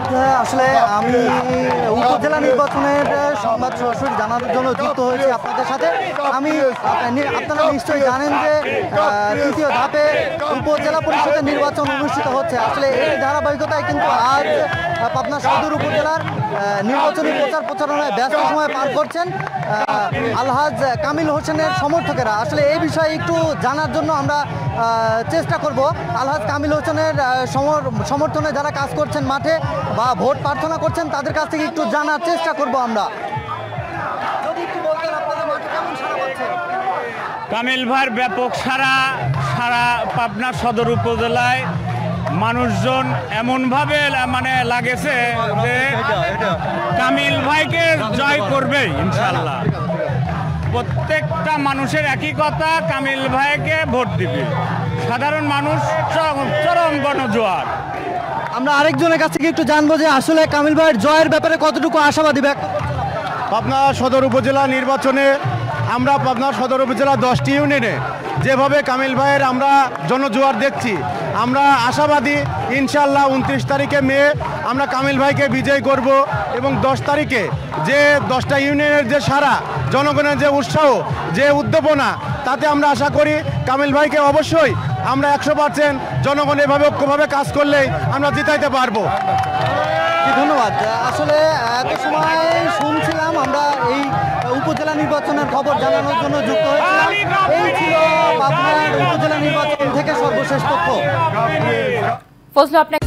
ধন্যবাদ। আসলে আমি উপজেলা নির্বাচনের সংবাদ সরাসরি জানার জন্য যুক্ত হয়েছি আপনাদের সাথে। আপনারা নিশ্চয়ই জানেন যে তৃতীয় ধাপে উপজেলা পরিষদের নির্বাচন অনুষ্ঠিত হচ্ছে। আসলে এই ধারাবাহিকতায় কিন্তু আজ পাবনা সদর উপজেলার নির্বাচনী প্রচারণায় ব্যস্ত সময় পার করছেন আলহাজ কামিল হোসেনের সমর্থকেরা। আসলে এই বিষয়ে একটু জানার জন্য আমরা চেষ্টা করব। আলহাজ কামিল হোসেনের সমর্থনে যারা কাজ করছেন মাঠে বা ভোট প্রার্থনা করছেন তাদের কাছ থেকে একটু জানার চেষ্টা করব আমরা। কামিল ভাইয়ের ব্যাপক সারা পাবনা সদর উপজেলায় মানুষজন এমনভাবে লাগেছে যে কামিল ভাইকে জয় করবে ইনশাল্লাহ। প্রত্যেকটা মানুষের একই কথা, কামিল ভাইকে ভোট দিবে। সাধারণ মানুষ চরম গণজোয়ার। আমরা আরেকজনের কাছ থেকে একটু জানবো যে আসলে কামিল ভাইয়ের জয়ের ব্যাপারে কতটুকু আশাবাদী ব্যক্ত। পাবনা সদর উপজেলা নির্বাচনে আমরা পাবনা সদর উপজেলা 10টি ইউনিয়নে যেভাবে কামিল ভাইয়ের আমরা জনজোয়ার দেখছি, আমরা আশাবাদী ইনশাল্লাহ 29 তারিখে মে আমরা কামিল ভাইকে বিজয় করব এবং 10 তারিখে যে 10টা ইউনিয়নের যে সারা জনগণের যে উৎসাহ যে উদ্দীপনা, তাতে আমরা আশা করি কামিল ভাইকে অবশ্যই আমরা 100% জনগণ এভাবে ঐক্যভাবে কাজ করলেই আমরা জিতাইতে পারবো। ধন্যবাদ। আসলে এত সময় শুনছিলাম আমরা এই উপজেলা নির্বাচনের খবর জানানোর জন্য যুক্ত হয়েছিলাম। এই ছিল পাবনার উপজেলা নির্বাচন থেকে সর্বশেষ তথ্য। ফজলু, আপনাকে